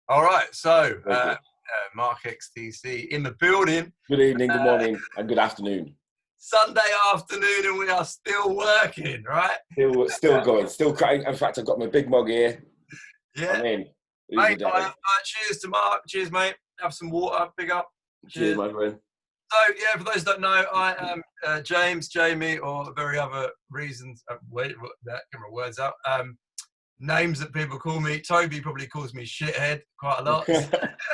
All right, so Very good. Mark XTC in the building. Good evening, good morning, and good afternoon. Sunday afternoon, and we are still working, right? Still going, still crying. In fact, I've got my big mug here. Yeah, I'm in. mate. Cheers to Mark. Cheers, mate. Have some water. Big up. Cheers, my friend. So, yeah, for those that don't know, I am James, Jamie, or very other reasons. Wait, get my words out. Names that people call me. Toby probably calls me shithead quite a lot.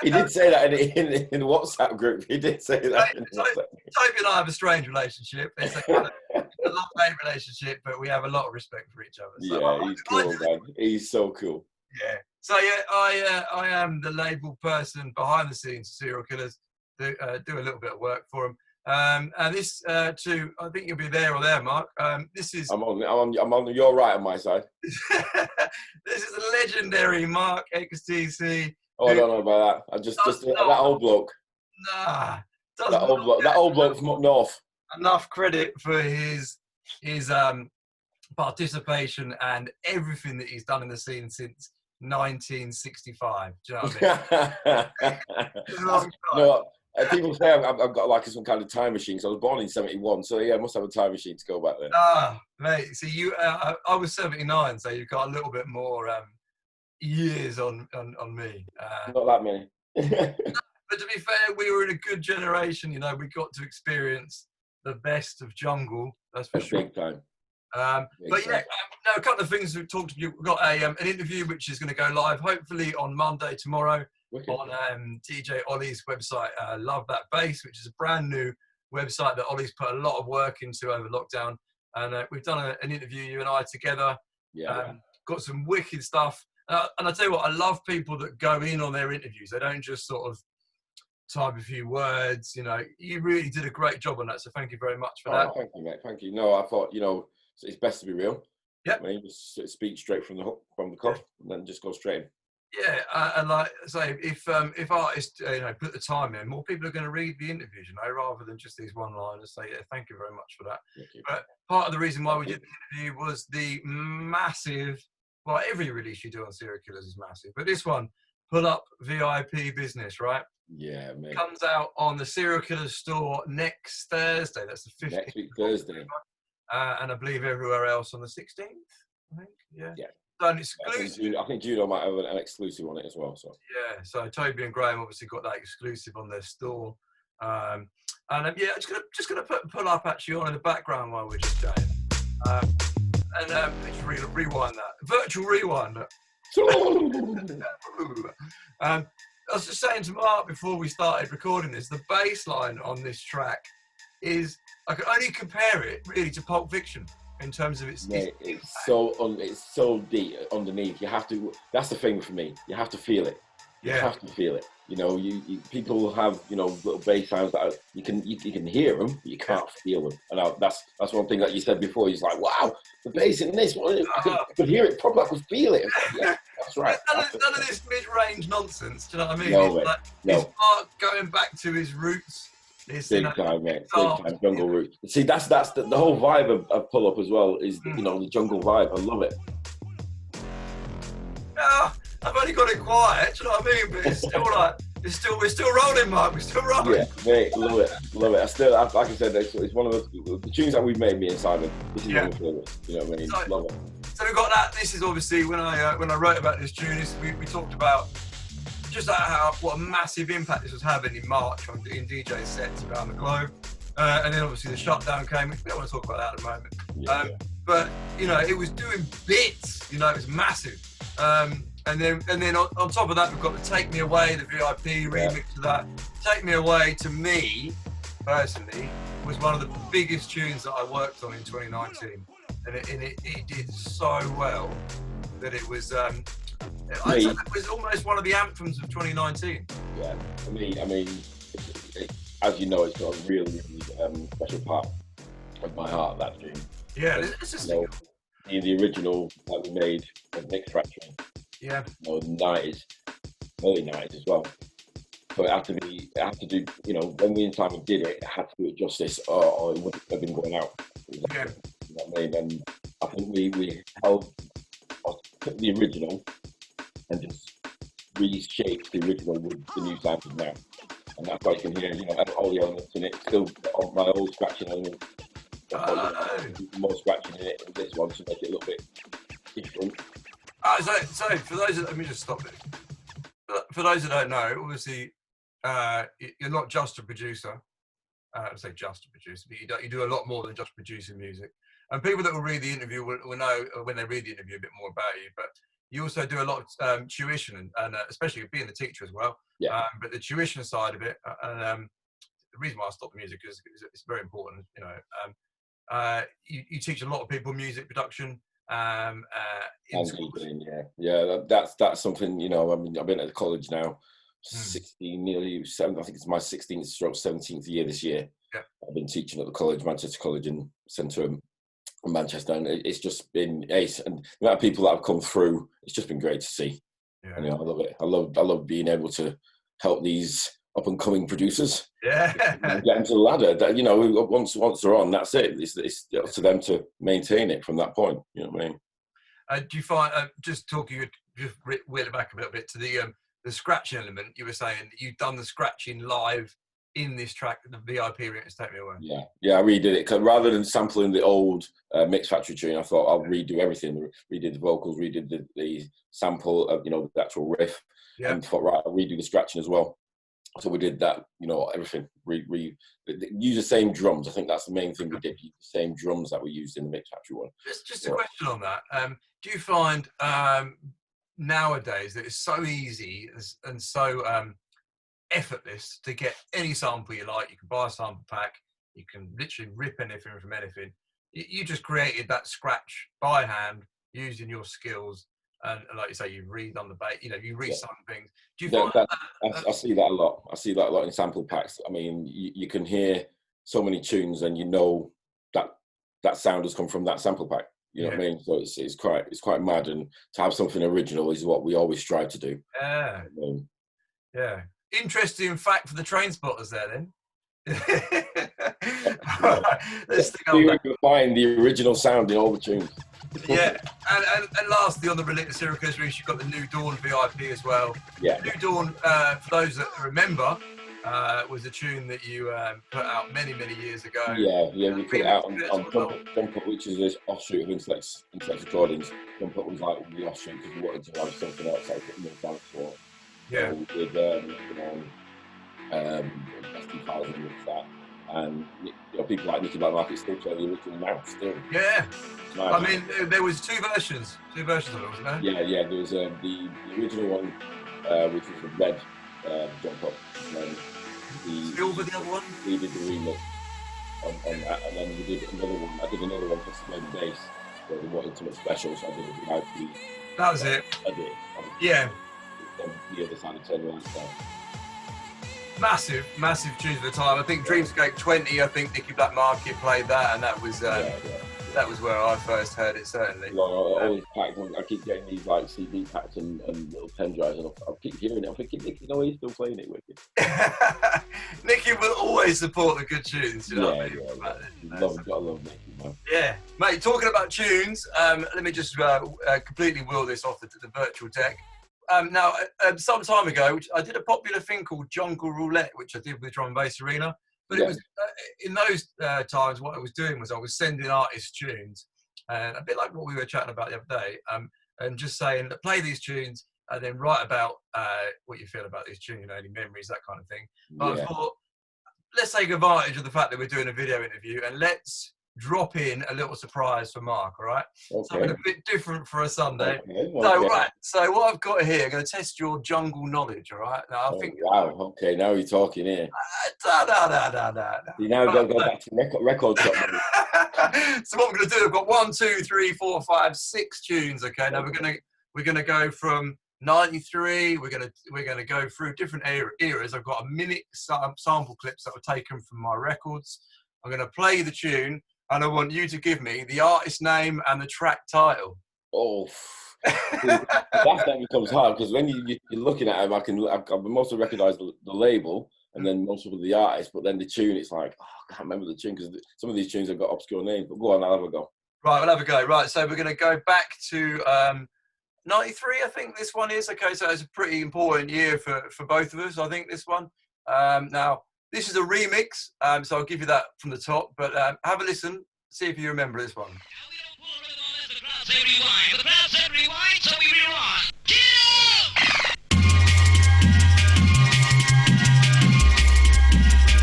He did say that in the WhatsApp group. He did say that. Toby and I have a strange relationship. It's a kind of a love-hate relationship, but we have a lot of respect for each other. So yeah, he's cool, man. He's so cool. Yeah. So yeah, I am the label person behind the scenes for Serial Killaz. Do a little bit of work for them. And this too, I think you'll be there or there, Mark. This is. I'm on your right on my side. This is a legendary Mark XTC. Oh, I don't know about that. That old bloke. Nah. That old bloke from up north. Enough credit for his participation and everything that he's done in the scene since 1965. Do you know what I mean? No, people say I've got like some kind of time machine. So I was born in '71, so yeah, I must have a time machine to go back there. Ah, mate. See, you. I was 79, so you've got a little bit more years on me. Not that many. But to be fair, we were in a good generation. You know, we got to experience the best of jungle. That's for sure. Big time. But yeah, now a couple of things we've talked to you. We've got an interview which is going to go live hopefully on Monday tomorrow. Wicked. On DJ Ollie's website, Love That Bass, which is a brand new website that Ollie's put a lot of work into over lockdown. And we've done an interview, you and I together. Yeah. Got some wicked stuff. And I tell you what, I love people that go in on their interviews. They don't just sort of type a few words. You know, you really did a great job on that. So thank you very much for that. Thank you, mate. Thank you. No, I thought, it's best to be real. Yeah. I mean, just speak straight from the cuff, and then just go straight in. Yeah, and like I say, if artists put the time in, more people are going to read the interviews, rather than just these one-liners. Say, yeah, thank you very much for that. But part of the reason why we did the interview was the massive, well, every release you do on Serial Killaz is massive, but this one, Pull Up VIP Business, right? Yeah, man. Comes out on the Serial Killaz store next Thursday. That's the 15th. Next week, Thursday. And I believe everywhere else on the 16th, I think. Yeah. Yeah. Done exclusive. I think Juno might have an exclusive on it as well. So yeah, so Toby and Graham obviously got that exclusive on their store, yeah, just gonna put Pull Up actually on in the background while we're just chatting, and let's rewind that virtual rewind. I was just saying to Mark before we started recording this, the bass line on this track is I can only compare it really to Pulp Fiction. In terms of it's so deep underneath. You have to. That's the thing for me. You have to feel it. You have to feel it. You people have little bass sounds that you can hear them, but you can't feel them. And that's one thing that you said before. He's like, wow, the bass in this one. I could hear it properly. I could feel it. Yeah, that's right. None of this mid-range nonsense. Do you know what I mean? No. It's Mark going back to his roots. Big time, mate. Big time jungle route. See, that's the whole vibe of Pull Up as well. Is the jungle vibe. I love it. Yeah, I've only got it quiet. Do you know what I mean? But it's still we're still rolling, Mark. We're still rolling. Yeah, mate, love it. Like I said, it's one of the tunes that we've made. Me and Simon. This is one of the You know what I mean? Love it. So we've got that. This is obviously when I wrote about this tune. We talked about. Just what a massive impact this was having in March in DJ sets around the globe, and then obviously the shutdown came. We don't want to talk about that at the moment, but it was doing bits. It was massive, and then on top of that, we've got the Take Me Away, the VIP remix of that. Take Me Away to me personally was one of the biggest tunes that I worked on in 2019, and it did so well that it was. It was almost one of the anthems of 2019. Yeah, for me, I mean, as you know, it's got a really, really special part of my heart, that tune. Yeah, it's just the original that we made of Nick's Factory. Yeah. The 90s, early 90s as well. So it had to do, when we and Simon did it, it had to do it justice, or it wouldn't have been going out. You know what I mean? And I think we held the original and just reshaped the original with the new sounds now. And that's why you can hear, you know, all the elements in it. Still on my old scratching elements. More scratching in it, and this one to make it a little bit different. So for those, let me just stop it. For those that don't know, obviously, you're not just a producer. I say just a producer, but you do a lot more than just producing music. And people that will read the interview will know when they read the interview a bit more about you. But you also do a lot of tuition, and especially being a teacher as well. Yeah. But the tuition side of it, and the reason why I stopped the music is it's very important. You know, you teach a lot of people music production. That's something, you know. I mean, I've been at the college now 16, nearly 7. I think it's my 16th stroke 17th year this year. Yeah. I've been teaching at the college, Manchester College in centre of Manchester, and it's just been ace. And the amount of people that have come through, it's just been great to see. Yeah. And, you know, I love it. I love being able to help these up and coming producers. Yeah. Get them to the ladder. That, you know, once they're on, that's it. It's up to them to maintain it from that point. You know what I mean? Do you find just wheel it back a little bit to the scratching element? You were saying that you've done the scratching live in this track, the VIP Remix Take Me Away. Yeah, I redid it, 'cause rather than sampling the old Mix Factory tune, I thought I'll redo everything. Redid the vocals, redid the sample of, you know, the actual riff, and thought, right, I'll redo the scratching as well. So we did that, you know, everything. Use the same drums. I think that's the main thing we did. Use the same drums that we used in the Mix Factory one. Just a question on that. Do you find nowadays that it's so easy and so effortless to get any sample you like? You can buy a sample pack. You can literally rip anything from anything. You just created that scratch by hand using your skills. And like you say, you've redone the bass, you know, you resung things. Do you find I see that a lot. I see that a lot in sample packs. I mean, you can hear so many tunes, and you know that sound has come from that sample pack. You know what I mean? So it's quite mad, and to have something original is what we always strive to do. Yeah. Yeah. Interesting fact for the train spotters there, then. Let's find the original sound in all the tunes. Yeah, and lastly, on the Serial Killaz release, you've got the New Dawn VIP as well. Yeah. New Dawn, for those that remember, was a tune that you put out many years ago. Yeah, we put it out on Jump Up, which is this offshoot of Intellect Recordings. Jump Up was like the offshoot because we wanted to have something else that we could dance for. Yeah. So we did SD5 and that. And, you know, people like Nicky Mark still play the original now, still. Yeah. I mean, there was two versions of it, wasn't there? Yeah. There was the original one, which was the red Jump Up. And then Silver, the other one? We did the remix on that, and then we did another one. I did another one just to play the bass, where they wanted something special, so I did a VIP. That was it. I did. Yeah. The other side of turnaround stuff. Massive tunes at the time. I think Dreamscape 20, I think Nicky Black Market played that, and that was that was where I first heard it, certainly. I keep getting these like CD packs and little pen drives, and I'll keep hearing it. I'm thinking, Nicky, no, he's still playing it with you. Nicky will always support the good tunes, you know what I mean? Gotta love Nicky, man. Yeah, mate, talking about tunes, let me just completely wheel this off the virtual deck. Now, some time ago, I did a popular thing called Jungle Roulette, which I did with Drum and Bass Arena. But it was in those times, what I was doing was I was sending artists tunes, and a bit like what we were chatting about the other day, and just saying, play these tunes, and then write about what you feel about these tunes, you know, any memories, that kind of thing. But I thought, let's take advantage of the fact that we're doing a video interview, and let's drop in a little surprise for Mark, all right? Something a bit different for a Sunday. So what I've got here, I'm going to test your jungle knowledge, all right? Now, I think. Wow, okay, now you're talking here. No. You now got to go back to record shop. So what we're going to do, I've got 1, 2, 3, 4, 5, 6 tunes, okay? Now we're going to go from 93, we're going to go through different eras. I've got a minute sample clips that were taken from my records. I'm going to play the tune, and I want you to give me the artist name and the track title. Oh, that becomes hard, because when you're looking at them, I can mostly recognise the label and then most of the artist, but then the tune, it's like, I can't remember the tune, because some of these tunes have got obscure names. But go on, I'll have a go. Right, we'll have a go. Right, so we're going to go back to 93, I think this one is. Okay, so it's a pretty important year for both of us, I think, this one. Now, this is a remix, so I'll give you that from the top, but have a listen, see if you remember this one. The crowd said rewind, so we rewind.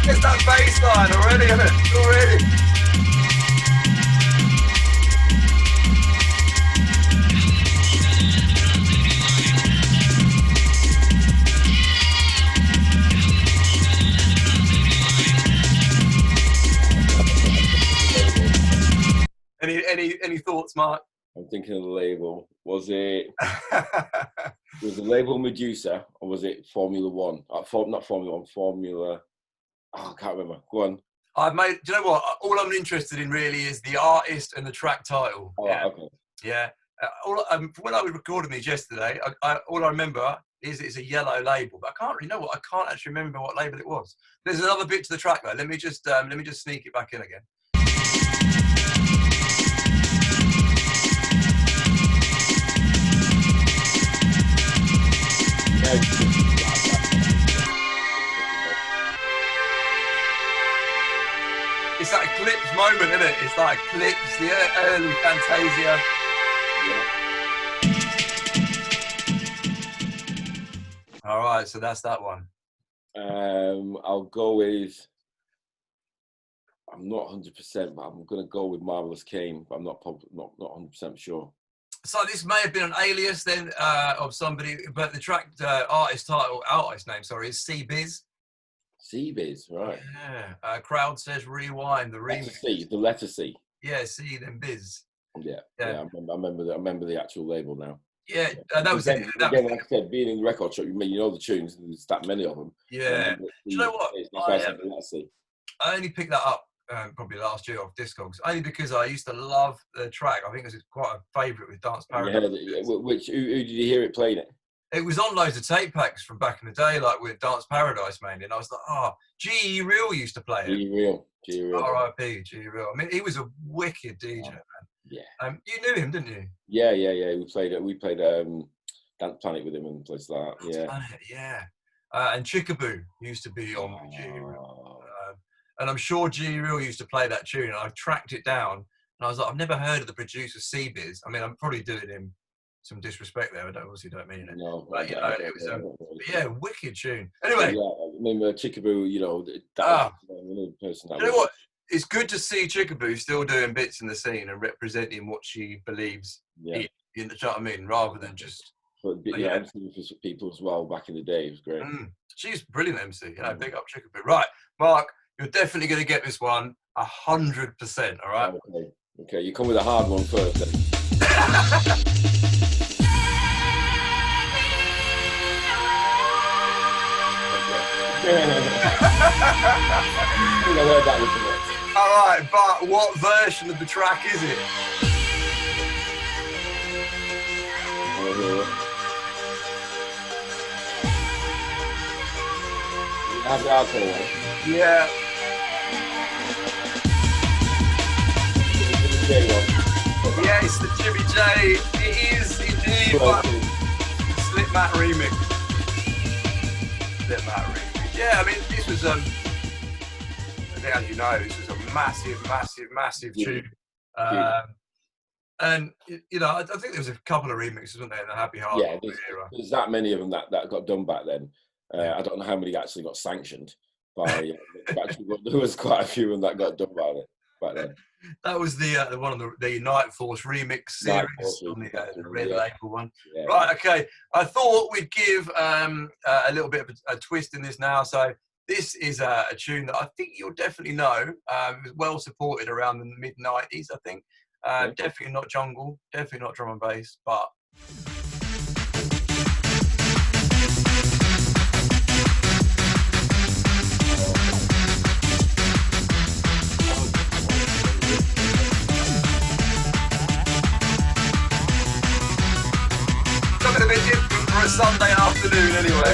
It's that bass line already, isn't it? Already. Any thoughts, Mark? I'm thinking of the label. Was it was the label Medusa, or was it Formula One? Not Formula One, Formula. Oh, I can't remember. Go on. Do you know what? All I'm interested in really is the artist and the track title. Oh, yeah. Okay. Yeah. When I was recording these yesterday, all I remember is it's a yellow label, but I can't really know I can't actually remember what label it was. There's another bit to the track though. Let me just sneak it back in again. It's that Eclipse moment, isn't it? It's like Eclipse, the early Fantasia. Yeah. All right, so that's that one. I'll go with. I'm not 100%, but I'm going to go with Marvelous Kane, but I'm not 100% sure. So this may have been an alias then of somebody, but the track artist name, is C-Biz. C-Biz, right. Yeah. Crowd says rewind, the remix. The letter C. Yeah, C, then Biz. Yeah. I remember the actual label now. Yeah, that was it. Again, like I said, being in the record shop, you know the tunes, there's that many of them. Yeah. Do you know what? I only picked that up probably last year off Discogs, only because I used to love the track. I think it was quite a favourite with Dance Paradise. Who did you hear it playing it? It was on loads of tape packs from back in the day, like with Dance Paradise mainly, and I was like, G Real used to play it. G Real. R.I.P. G Real. I mean, he was a wicked DJ, man. Yeah. You knew him, didn't you? Yeah. We played Dance Planet with him and places like that. Yeah. Planet, yeah. And Chickaboo used to be on G Real. And I'm sure G Real used to play that tune, and I tracked it down, and I was like, I've never heard of the producer C-Biz. I mean, I'm probably doing him some disrespect there. I obviously don't mean it. No, but it was wicked tune. Anyway, I remember Chickaboo. Another person. You know what? It's good to see Chickaboo still doing bits in the scene and representing what she believes. Yeah. You know what I mean? Rather than just. For people as well back in the day, it was great. She's brilliant MC. Big up Chickaboo. Right, Mark, you're definitely going to get this one 100%. All right. Okay. You come with a hard one first. Then. All right, but what version of the track is it? Have the alcohol one. Yeah. Yeah, it's the Jimmy J. It is indeed. Slipmat remix. Yeah, I mean, this was as you know, this was a massive tune. And I think there was a couple of remixes, wasn't there, in the Happy Hard era. There's that many of them that got done back then. I don't know how many actually got sanctioned by. There was quite a few of them that got done back then. That was the one of the Night Force remix series on the red label one. Yeah. Right, okay. I thought we'd give a little bit of a twist in this now. So this is a tune that I think you'll definitely know. It was well supported around the mid-90s, I think. Definitely not jungle, definitely not drum and bass, but... Something a bit different for a Sunday afternoon anyway,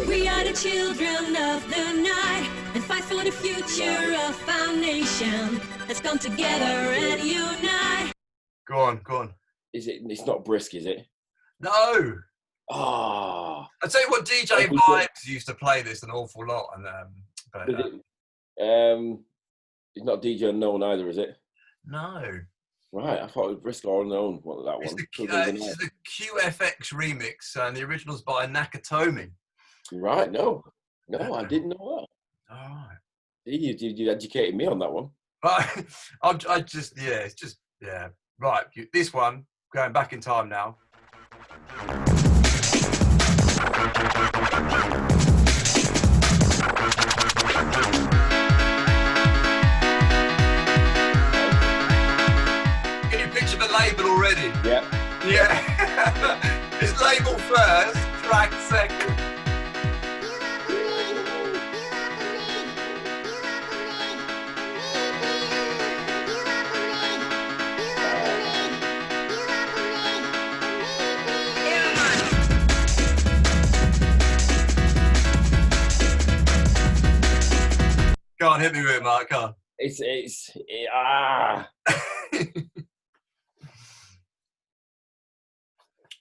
We are the children of the night. and fight for the future of our nation. Let's come together and unite. Go on. It's not Brisk, is it? No. Ah. I'll tell you what, DJ Vibes used to play this an awful lot, and it's not DJ Unknown either, is it? no. Right, I thought it was Brisk or Unknown. What that It's one? this is the QFX remix, and the original's by Nakatomi. Right, no, I didn't know that. All right. You educated me on that one. But it's just right. This one, going back in time now. Can you picture the label already? Yeah. It's label first, track second. Go on, hit me with it, Mark. Go on.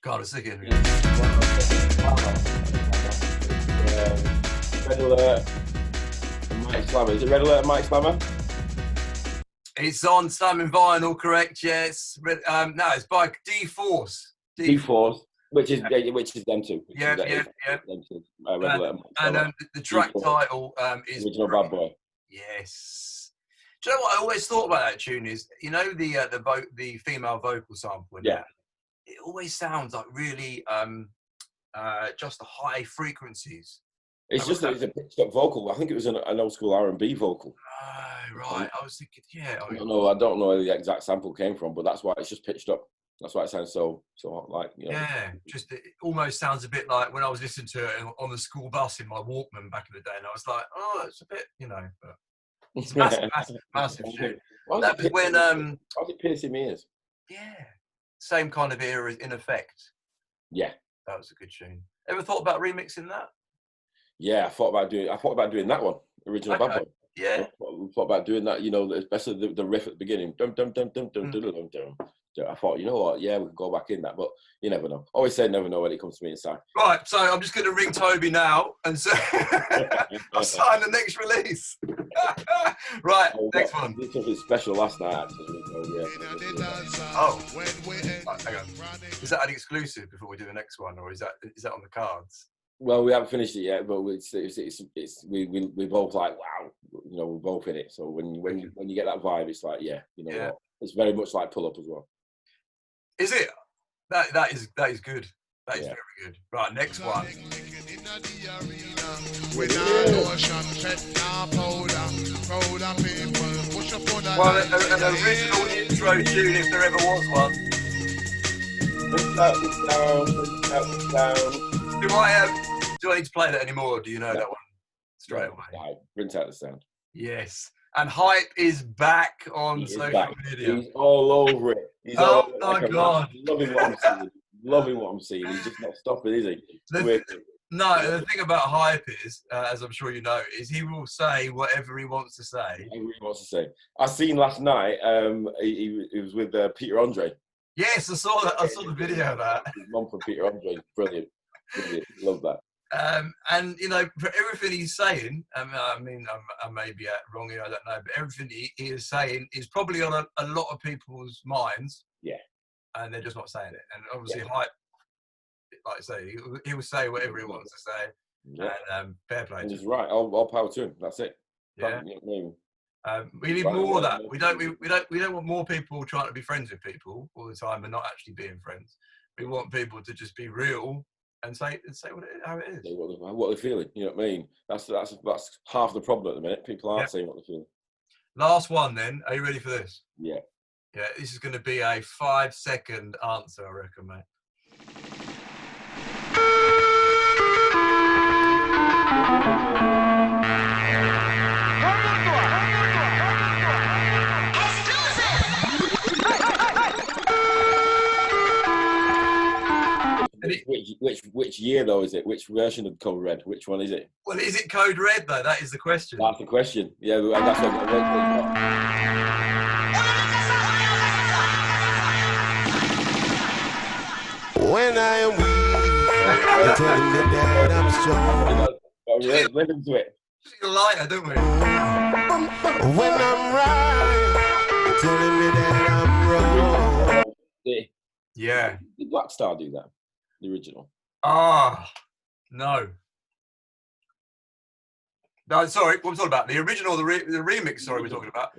God, it's sick in here. Red Alert and Mike Slammer. Is it Red Alert and Mike Slammer? It's on Slamming Vinyl, correct? Yes. No, it's by D-Force. D-Force, which is them two. Yeah. Them two, Red Alert and Mike Slammer. The track D-Force. title is Original Bad Boy. Yes. Do you know what I always thought about that tune is, you know, the female vocal sample in that? It always sounds like really just the high frequencies. It's just it's a pitched up vocal. I think it was an old school R&B vocal. Oh, right. I was thinking, I don't know where the exact sample came from, but that's why it's just pitched up. That's why it sounds so like, you know. Yeah, just it almost sounds a bit like when I was listening to it on the school bus in my Walkman back in the day, and I was like, oh, it's a bit, you know, but it's massive tune. That was when why was it piercing my ears? Yeah, same kind of era in effect. Yeah, that was a good tune. Ever thought about remixing that? Yeah, I thought about doing that one, original Bad Boy. Yeah, I thought about doing that. You know, especially the riff at the beginning. Dum dum dum dum dum dum dum dum. I thought, you know what? Yeah, we can go back in that, but you never know. Always say never know when it comes to me inside. Right, so I'm just going to ring Toby now and say I'll sign the next release. Right, next one. This was special last night, actually. Oh, hang on. Is that an exclusive before we do the next one, or is that on the cards? Well, we haven't finished it yet, but we both like, wow, you know, we're both in it. So when you get that vibe, it's like, yeah, you know what? It's very much like Pull Up as well. Is it? That is good. That is very good. Right, next one. Well, an original intro tune if there ever was one. Do I need to play that anymore, or do you know that one straight away? Right, print out the sound. Yes. And Hype is back on social media. He's all over it. He's oh my God. Loving what I'm seeing. Loving what I'm seeing. He's just not stopping, is he? No, the thing about Hype is, as I'm sure you know, is he will say whatever he wants to say. Whatever he wants to say. I seen last night, he was with Peter Andre. Yes, I saw that. I saw the video of that. His mum from Peter Andre. Brilliant. Love that. And you know, for everything he's saying, I mean, I may be wrong here, I don't know, but everything he is saying is probably on a lot of people's minds. Yeah. And they're just not saying it. And obviously, Hype, like I say, he will say whatever he wants to say. Yeah. And fair play. And he's right. All power to him. That's it. Yeah. We need more of that. We don't want more people trying to be friends with people all the time and not actually being friends. We want people to just be real and say how it is. What they're feeling. You know what I mean? That's half the problem at the minute. People aren't saying what they're feeling. Last one then. Are you ready for this? Yeah. Yeah, this is going to be a 5-second answer, I reckon, mate. Which year though is it? Which version of Code Red? Which one is it? Well, is it Code Red though? That is the question. That's the question. Yeah, and that's what When I am weak, you're telling me that I'm strong. Let into it. Just a lighter, don't we? When I'm right, you're telling me that I'm wrong. Yeah. Did Black Star do that? The original? Ah, no. No, sorry, what we're talking about? The original, the remix, sorry, we're talking about.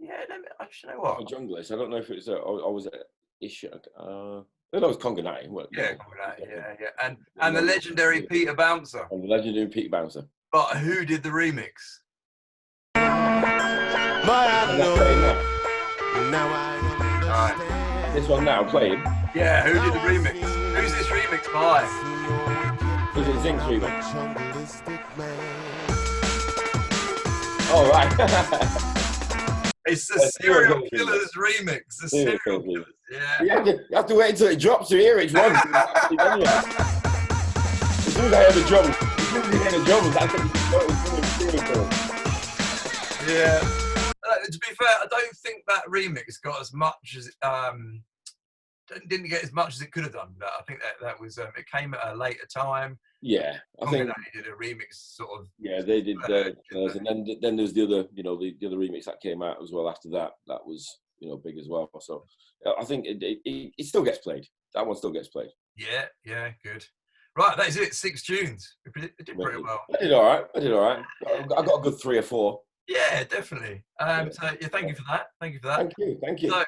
Yeah, you know what? Junglist. I don't know if it's or was it Isha? It was Conga Night. Yeah, Conga Night, yeah. And the legendary Peter Bouncer. And the legendary Peter Bouncer. But who did the remix? But I know now I understand. This one now playing. Yeah, who did the remix? Who's this remix by? Is it Zink's remix? Oh, right. It's the Serial Killaz remix. The Serial Killaz. Yeah. You have to wait until it drops to hear each one. As soon as I hear the drums, that's what you know. Yeah. To be fair, I don't think that remix got as much as didn't get as much as it could have done. But I think that was it came at a later time. Yeah, I think they did a remix sort of. Yeah, they did. And then there's the other, the other remix that came out as well after that. That was big as well. So I think it still gets played. That one still gets played. Yeah, good. Right, that is it. 6 tunes. It did pretty well. I did all right. I got a good 3 or 4. Yeah, definitely. So thank you for that. Thank you. So,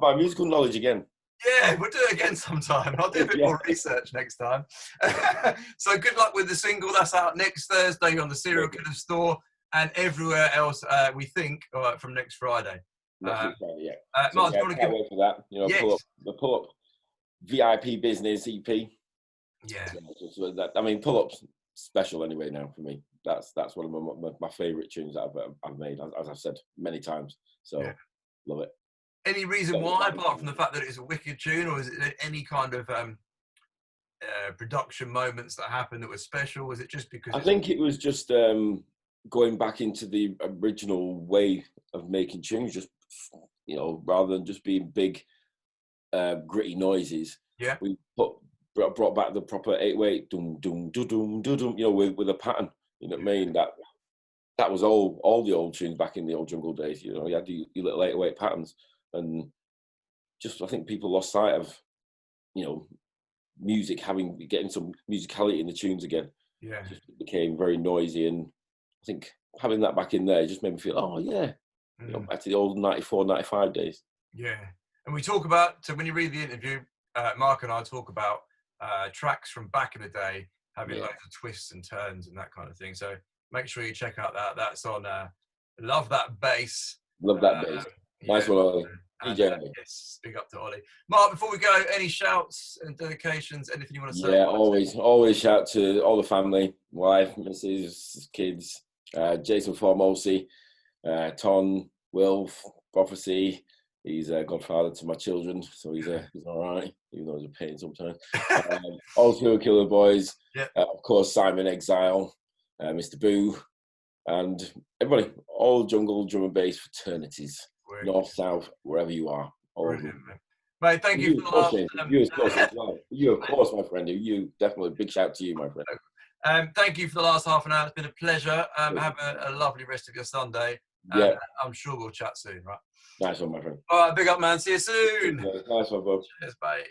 my musical knowledge again. Yeah, we'll do it again sometime. I'll do a bit more research next time. So good luck with the single. That's out next Thursday on the Serial Killaz store and everywhere else, we think, from next Friday. Next Friday, yeah. Mark, do you want to wait for that. Yes. Pull up VIP Business EP. Yeah. So pull up special anyway now for me. That's one of my favourite tunes that I've made, as I've said many times. So love it. Any reason why, apart from the fact that it's a wicked tune, or is it any kind of production moments that happened that were special? Was it just because? I think it was just going back into the original way of making tunes, just rather than just being big, gritty noises. Yeah. We brought back the proper 8/8 dum dum dum dum dum dum, with a pattern. You know what I mean? That was all the old tunes back in the old jungle days. You had your little 8/8 patterns. And just, I think people lost sight of, music getting some musicality in the tunes again. Yeah. It just became very noisy, and I think having that back in there just made me feel, oh yeah, back to the old 94, 95 days. Yeah. And we talk about, so when you read the interview, Mark and I talk about tracks from back in the day having loads of twists and turns and that kind of thing. So make sure you check out that. That's on Love That Bass. Love That Bass. Nice one, Ollie. DJ. Yes, big up to Ollie. Mark, before we go, any shouts and dedications, anything you want to say? Yeah, always shout to all the family, wife, Mrs., kids, Jason Formosi, Ton, Wilf, Prophecy. He's a godfather to my children, so he's all right, even though he's a pain sometimes. All Serial Killer boys, of course, Simon Exile, Mr. Boo, and everybody, all jungle drum and bass fraternities. North, south, wherever you are. Mate, thank you for the last. You, of course, as well. You, of course, my friend. You definitely. Big shout to you, my friend. Thank you for the last half an hour. It's been a pleasure. Have a lovely rest of your Sunday. Yeah. I'm sure we'll chat soon, right? Nice one, my friend. All right, big up, man. See you soon. Nice one, bro. Cheers, bye.